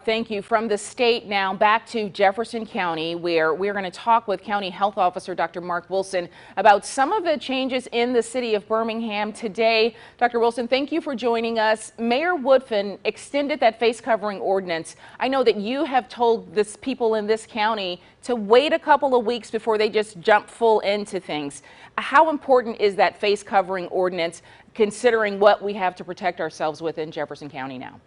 Thank you. From the state now back to Jefferson County, where we're going to talk with County Health Officer Dr. Mark Wilson about some of the changes in the city of Birmingham today. Dr. Wilson, thank you for joining us. Mayor Woodfin extended that face covering ordinance. I know that you have told people in this county to wait a couple of weeks before they just jump full into things. How important is that face covering ordinance, considering what we have to protect ourselves with in Jefferson County now?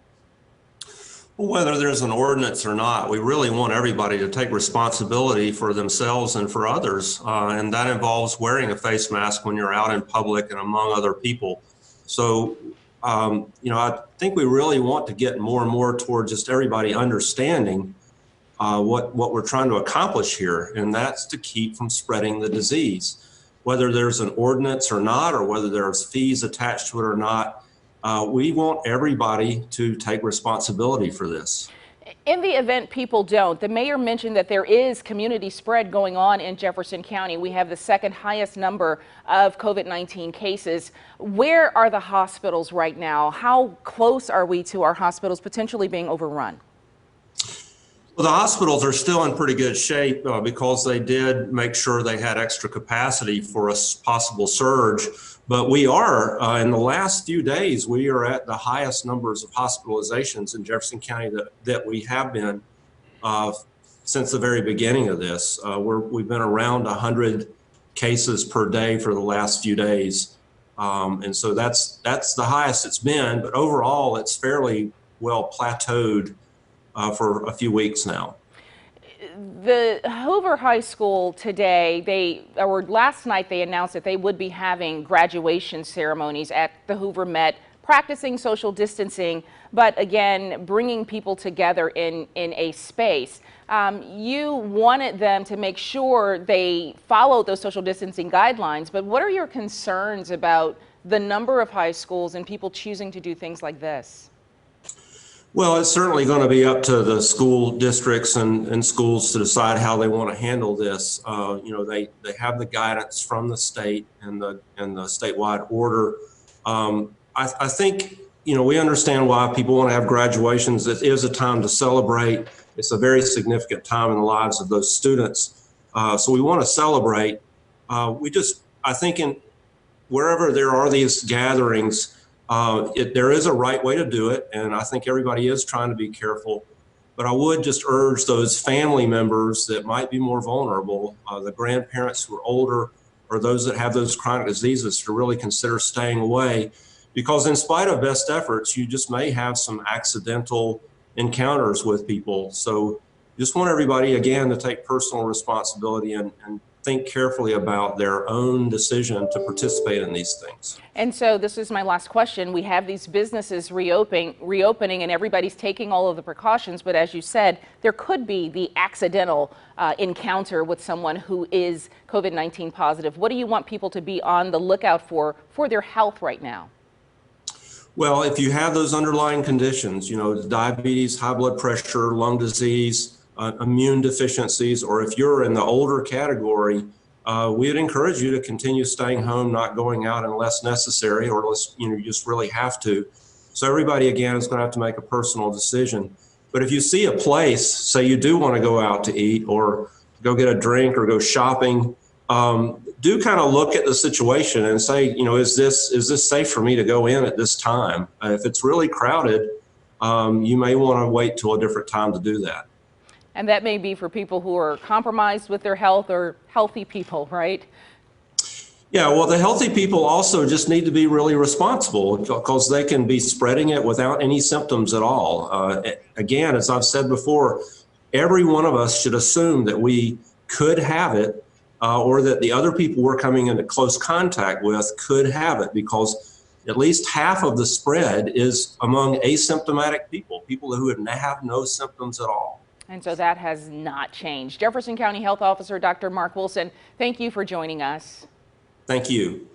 Whether there's an ordinance or not, we really want everybody to take responsibility for themselves and for others. And that involves wearing a face mask when you're out in public and among other people. So, I think we really want to get more and more toward just everybody understanding what we're trying to accomplish here. And that's to keep from spreading the disease. Whether there's an ordinance or not, or whether there's fees attached to it or not, we want everybody to take responsibility for this. In the event people don't, the mayor mentioned that there is community spread going on in Jefferson County. We have the second highest number of COVID-19 cases. Where are the hospitals right now? How close are we to our hospitals potentially being overrun? Well, the hospitals are still in pretty good shape because they did make sure they had extra capacity for a possible surge. But we are, in the last few days, we are at the highest numbers of hospitalizations in Jefferson County that we have been since the very beginning of this. We've been around 100 cases per day for the last few days. And so that's the highest it's been. But overall, it's fairly well plateaued for a few weeks now. The Hoover High School today, last night they announced that they would be having graduation ceremonies at the Hoover Met, practicing social distancing, but again, bringing people together in a space. You wanted them to make sure they followed those social distancing guidelines, but what are your concerns about the number of high schools and people choosing to do things like this? Well, it's certainly going to be up to the school districts and schools to decide how they want to handle this. They have the guidance from the state and the statewide order. I think, we understand why people want to have graduations. It is a time to celebrate. It's a very significant time in the lives of those students. So we want to celebrate. I think wherever there are these gatherings, there is a right way to do it, and I think everybody is trying to be careful. But I would just urge those family members that might be more vulnerable, the grandparents who are older, or those that have those chronic diseases, to really consider staying away. Because in spite of best efforts, you just may have some accidental encounters with people. So just want everybody, again, to take personal responsibility and think carefully about their own decision to participate in these things. And so this is my last question. We have these businesses reopening and everybody's taking all of the precautions. But as you said, there could be the accidental encounter with someone who is COVID-19 positive. What do you want people to be on the lookout for their health right now? Well, if you have those underlying conditions, diabetes, high blood pressure, lung disease, immune deficiencies, or if you're in the older category, we'd encourage you to continue staying home, not going out unless necessary, or unless you just really have to. So everybody, again, is going to have to make a personal decision. But if you see a place, say you do want to go out to eat or go get a drink or go shopping, do kind of look at the situation and say, is this safe for me to go in at this time? If it's really crowded, you may want to wait till a different time to do that. And that may be for people who are compromised with their health or healthy people, right? Yeah, well, the healthy people also just need to be really responsible because they can be spreading it without any symptoms at all. Again, as I've said before, every one of us should assume that we could have it or that the other people we're coming into close contact with could have it, because at least half of the spread is among asymptomatic people who have no symptoms at all. And so that has not changed. Jefferson County Health Officer Dr. Mark Wilson, thank you for joining us. Thank you.